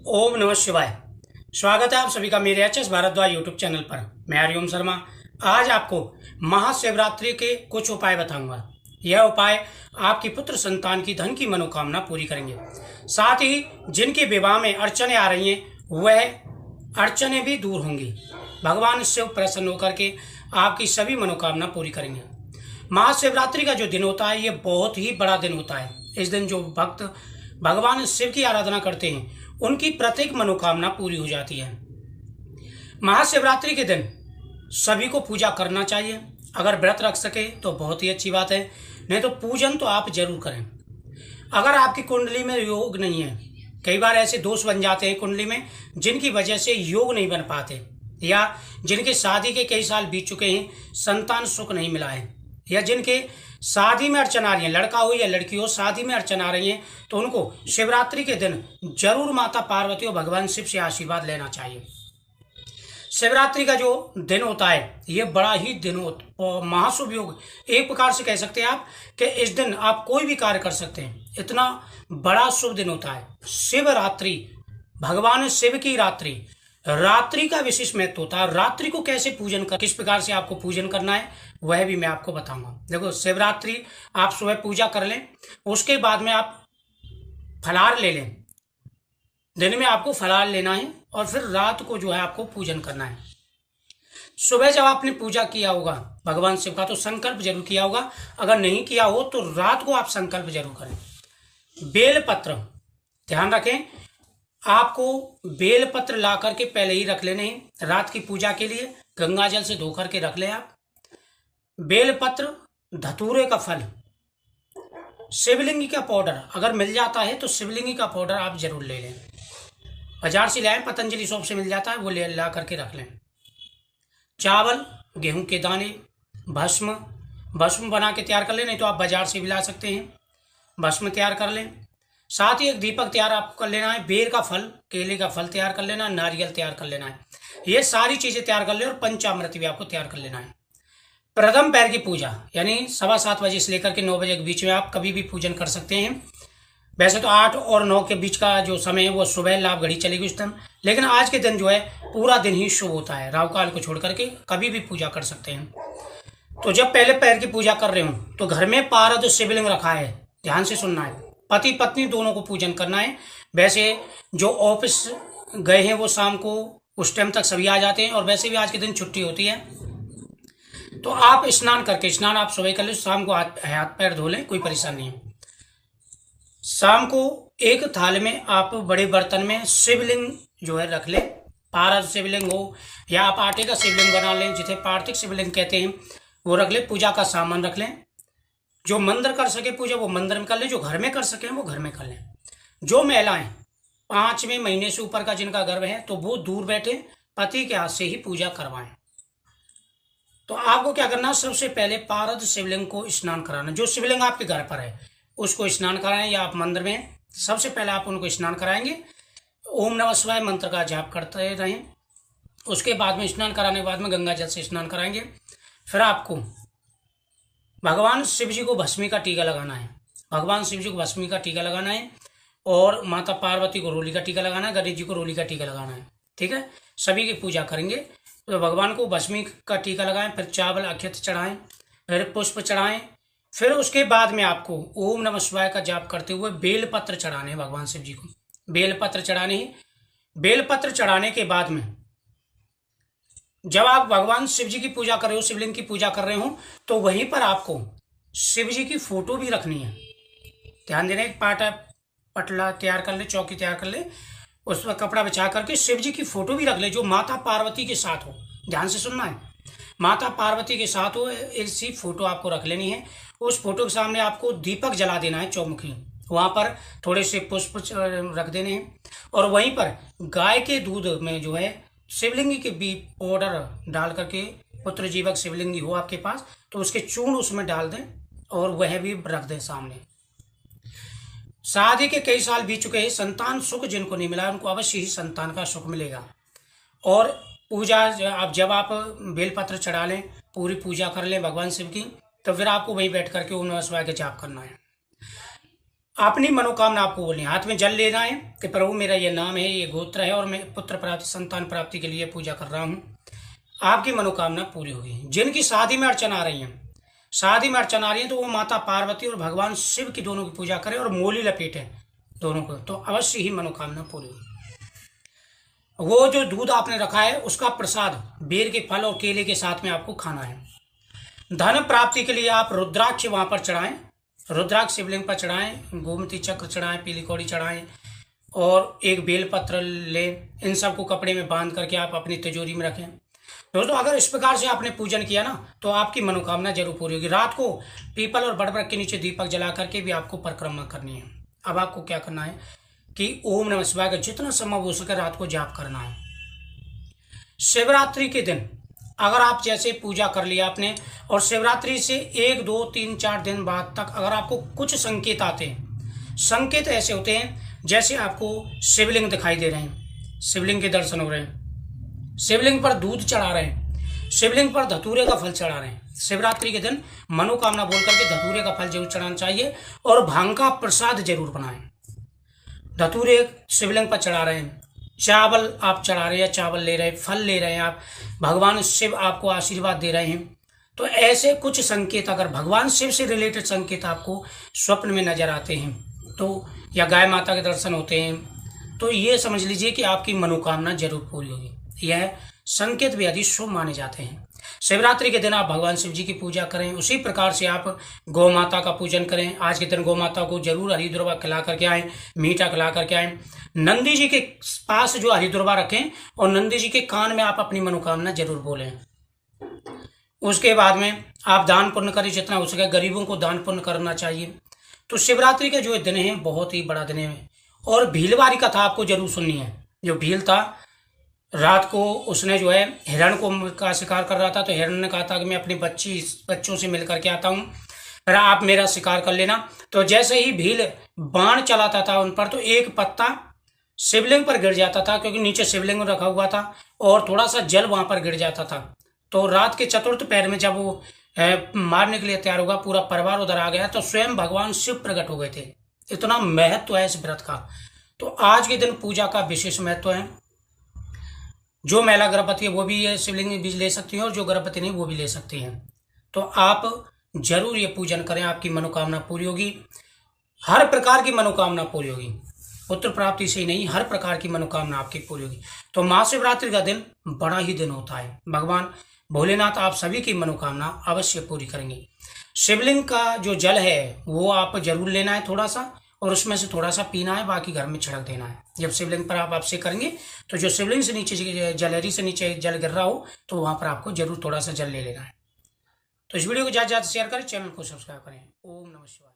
ओम नमः शिवाय। स्वागत है आप सभी का मेरे एचएस भारद्वाज यूट्यूब चैनल पर। मैं हरिओम शर्मा। आज आपको महाशिवरात्रि के कुछ उपाय बताऊंगा। यह उपाय आपकी पुत्र संतान की धन की मनोकामना पूरी करेंगे। साथ ही जिनके विवाह में अड़चने आ रही हैं वह अड़चने भी दूर होंगी। भगवान शिव प्रसन्न होकर के आपकी सभी मनोकामना पूरी करेंगे। महाशिवरात्रि का जो दिन होता है ये बहुत ही बड़ा दिन होता है। इस दिन जो भक्त भगवान शिव की आराधना करते हैं उनकी प्रत्येक मनोकामना पूरी हो जाती है। महाशिवरात्रि के दिन सभी को पूजा करना चाहिए। अगर व्रत रख सके तो बहुत ही अच्छी बात है, नहीं तो पूजन तो आप जरूर करें। अगर आपकी कुंडली में योग नहीं है, कई बार ऐसे दोष बन जाते हैं कुंडली में जिनकी वजह से योग नहीं बन पाते, या जिनके शादी के कई साल बीत चुके हैं, संतान सुख नहीं मिला है, या जिनके शादी में अड़चन आ रही है, लड़का हो या लड़की हो, शादी में अड़चन आ रही है, तो उनको शिवरात्रि के दिन जरूर माता पार्वती और भगवान शिव से आशीर्वाद लेना चाहिए। शिवरात्रि का जो दिन होता है ये बड़ा ही दिन और महाशुभ योग एक प्रकार से कह सकते हैं आप कि इस दिन आप कोई भी कार्य कर सकते हैं। इतना बड़ा शुभ दिन होता है शिवरात्रि, भगवान शिव की रात्रि। रात्रि का विशेष महत्व होता है। रात्रि को कैसे पूजन कर, किस प्रकार से आपको पूजन करना है वह भी मैं आपको बताऊंगा। देखो, शिवरात्रि आप सुबह पूजा कर लें, उसके बाद में आप फलाहार ले लें। दिन में आपको फलाहार लेना है और फिर रात को जो है आपको पूजन करना है। सुबह जब आपने पूजा किया होगा भगवान शिव का तो संकल्प जरूर किया होगा। अगर नहीं किया हो तो रात को आप संकल्प जरूर करें। बेलपत्र ध्यान रखें, आपको बेलपत्र ला करके पहले ही रख लेने हैं रात की पूजा के लिए। गंगा जल से धो करके रख लें आप। बेलपत्र, धतूरे का फल, शिवलिंगी का पाउडर अगर मिल जाता है तो शिवलिंगी का पाउडर आप जरूर ले लें। बाजार से लाएं, पतंजलि शॉप से मिल जाता है, वो ले ला करके रख लें। चावल, गेहूं के दाने, भस्म बना के तैयार कर लें, नहीं तो आप बाजार से भी ला सकते हैं। भस्म तैयार कर लें। साथ ही एक दीपक तैयार आपको कर लेना है। बेर का फल, केले का फल तैयार कर लेना है। नारियल तैयार कर लेना है। ये सारी चीजें तैयार कर ले और पंचामृत भी आपको तैयार कर लेना है। प्रथम पैर की पूजा यानी 7:15 बजे से लेकर के 9 बजे के बीच में आप कभी भी पूजन कर सकते हैं। वैसे तो 8 और 9 के बीच का जो समय है वो सुबह लाभ घड़ी चलेगी उस टाइम, लेकिन आज के दिन जो है पूरा दिन ही शुभ होता है। राहु काल को छोड़ करके कभी भी पूजा कर सकते हैं। तो जब पहले पैर की पूजा कर रहे हो तो घर में पारद शिवलिंग रखा है, ध्यान से सुनना है। पति पत्नी दोनों को पूजन करना है। वैसे जो ऑफिस गए हैं वो शाम को उस टाइम तक सभी आ जाते हैं, और वैसे भी आज के दिन छुट्टी होती है, तो आप स्नान आप सुबह कर ले, शाम को हाथ पैर धो लें, कोई परेशानी नहीं है। शाम को एक थाल में आप बड़े बर्तन में शिवलिंग जो है रख लें। पारद शिवलिंग हो या आप आटे का शिवलिंग बना लें, जिसे पार्थिव शिवलिंग कहते हैं, वो रख लें। पूजा का सामान रख लें। जो मंदिर कर सके पूजा वो मंदिर में कर लें, जो घर में कर सके वो घर में कर लें। जो महिलाएं 5वें महीने से ऊपर का जिनका गर्भ है तो वो दूर बैठे पति के हाथ से ही पूजा करवाएं। तो आपको क्या करना, सबसे पहले पारद शिवलिंग को स्नान कराना। जो शिवलिंग आपके घर पर है उसको स्नान कराएं, या आप मंदिर में सबसे पहले आप उनको स्नान कराएंगे। ओम नमः शिवाय मंत्र का जाप करते रहें। उसके बाद में स्नान कराने के बाद में गंगा जल से स्नान कराएंगे। फिर आपको भगवान शिव जी को भस्मी का टीका लगाना है। भगवान शिव जी को भस्मी का टीका लगाना है, और माता पार्वती को रोली का टीका लगाना है, गणेश जी को रोली का टीका लगाना है। ठीक है, सभी की पूजा करेंगे। तो भगवान को भस्मी का टीका लगाएं, फिर चावल अक्षत चढ़ाएं, फिर पुष्प चढ़ाएं। फिर उसके बाद में आपको ओम नमः शिवाय का जाप करते हुए बेलपत्र चढ़ाने हैं भगवान शिव जी को। बेलपत्र चढ़ाने हैं। बेलपत्र चढ़ाने के बाद में जब आप भगवान शिव जी की पूजा कर रहे हो, शिवलिंग की पूजा कर रहे हो, तो वहीं पर आपको शिव जी की फोटो भी रखनी है। ध्यान देना, एक पटला तैयार कर ले, चौकी तैयार कर ले, उस पर कपड़ा बिछा करके शिव जी की फोटो भी रख ले, जो माता पार्वती के साथ हो। ध्यान से सुनना है, माता पार्वती के साथ हो, ऐसी फोटो आपको रख लेनी है। उस फोटो के सामने आपको दीपक जला देना है चौमुखी। वहां पर थोड़े से पुष्प रख देने हैं, और वहीं पर गाय के दूध में जो है शिवलिंगी के भी पाउडर डाल करके, पुत्र जीवक शिवलिंगी हो आपके पास तो उसके चूर्ण उसमें डाल दें और वह भी रख दें सामने। शादी के कई साल बीत चुके हैं, संतान सुख जिनको नहीं मिला उनको अवश्य ही संतान का सुख मिलेगा। और पूजा जब आप बेलपत्र चढ़ा लें, पूरी पूजा कर लें भगवान शिव की, तो फिर आपको वहीं बैठ करके ओम नमः शिवाय का जाप करना है। अपनी मनोकामना आपको बोलनी है, हाथ में जल लेना है कि प्रभु मेरा ये नाम है, ये गोत्र है और मैं पुत्र प्राप्ति संतान प्राप्ति के लिए पूजा कर रहा हूँ। आपकी मनोकामना पूरी होगी। जिनकी शादी में अड़चन आ रही है, शादी में अड़चन आ रही है, तो वो माता पार्वती और भगवान शिव की दोनों की पूजा करें और मोली लपेटें दोनों को, तो अवश्य ही मनोकामना पूरी होगी। वो जो दूध आपने रखा है उसका प्रसाद बेर के फल और केले के साथ में आपको खाना है। धन प्राप्ति के लिए आप रुद्राक्ष वहां पर चढ़ाएं, रुद्राक्ष शिवलिंग पर चढ़ाएं, गोमती चक्र चढ़ाएं, पीली कौड़ी चढ़ाएं और एक बेलपत्र लें। इन सबको कपड़े में बांध करके आप अपनी तिजोरी में रखें। दोस्तों, अगर इस प्रकार से आपने पूजन किया ना तो आपकी मनोकामना जरूर पूरी होगी। रात को पीपल और बड़बड़ के नीचे दीपक जला करके भी आपको परिक्रमा करनी है। अब आपको क्या करना है कि ओम नमः शिवाय का जितना संभव हो सके रात को जाप करना है। शिवरात्रि के दिन अगर आप जैसे पूजा कर लिया आपने और शिवरात्रि से 1 2 3 4 दिन बाद तक अगर आपको कुछ संकेत आते हैं, संकेत ऐसे होते हैं जैसे आपको शिवलिंग दिखाई दे रहे हैं, शिवलिंग के दर्शन हो रहे हैं, शिवलिंग पर दूध चढ़ा रहे हैं, शिवलिंग पर धतूरे का फल चढ़ा रहे हैं। शिवरात्रि के दिन मनोकामना बोल करके धतूरे का फल जरूर चढ़ाना चाहिए और भांग का प्रसाद जरूर बनाएं। धतूरे शिवलिंग पर चढ़ा रहे हैं, चावल आप चढ़ा रहे हैं, चावल ले रहे हैं, फल ले रहे हैं आप, भगवान शिव आपको आशीर्वाद दे रहे हैं। तो ऐसे कुछ संकेत अगर भगवान शिव से रिलेटेड संकेत आपको स्वप्न में नजर आते हैं तो या गाय माता के दर्शन होते हैं तो ये समझ लीजिए कि आपकी मनोकामना जरूर पूरी होगी। यह संकेत भी अधिक शुभ माने जाते हैं। शिवरात्रि के दिन आप भगवान शिव जी की पूजा करें, उसी प्रकार से आप गौ माता का पूजन करें। आज के दिन गौ माता को जरूर हरी दुर्वा खिला करके आएँ, मीठा खिला करके आएँ। नंदी जी के पास जो हरी दुर्वा रखें और नंदी जी के कान में आप अपनी मनोकामना जरूर बोलें। उसके बाद में आप दान पुण्य करें, जितना हो सके गरीबों को दान पुण्य करना चाहिए। तो शिवरात्रि का जो दिन है बहुत ही बड़ा दिन है। और भीलवारी कथा आपको जरूर सुननी है। जो भील था रात को उसने जो है हिरण का शिकार कर रहा था, तो हिरण ने कहा था कि मैं अपनी बच्चों से मिल करके आता हूँ, फिर आप मेरा शिकार कर लेना। तो जैसे ही भील बाण चलाता था उन पर तो एक पत्ता शिवलिंग पर गिर जाता था, क्योंकि नीचे शिवलिंग रखा हुआ था और थोड़ा सा जल वहां पर गिर जाता था। तो रात के चतुर्थ पहर में जब वो मारने के लिए तैयार होगा, पूरा परिवार उधर आ गया, तो स्वयं भगवान शिव प्रकट हो गए थे। इतना महत्व है इस व्रत का। तो आज के दिन पूजा का विशेष महत्व है। जो महिला गर्भवती है वो भी ये शिवलिंग भी ले सकती है और जो गर्भवती नहीं वो भी ले सकती हैं। तो आप जरूर ये पूजन करें, आपकी मनोकामना पूरी होगी। हर प्रकार की मनोकामना पूरी होगी, पुत्र प्राप्ति से ही नहीं, हर प्रकार की मनोकामना आपकी पूरी होगी। तो महाशिवरात्रि का दिन बड़ा ही दिन होता है। भगवान भोलेनाथ आप सभी की मनोकामना अवश्य पूरी करेंगे। शिवलिंग का जो जल है वो आप जरूर लेना है थोड़ा सा, और उसमें से थोड़ा सा पीना है, बाकी घर में छिड़क देना है। जब शिवलिंग पर आप आपसे करेंगे तो जो शिवलिंग से नीचे जलहरी से नीचे जल गिर रहा हो तो वहां पर आपको जरूर थोड़ा सा जल ले लेना है। तो इस वीडियो को ज़्यादा से ज़्यादा शेयर करें, चैनल को सब्सक्राइब करें। ओम नमः शिवाय।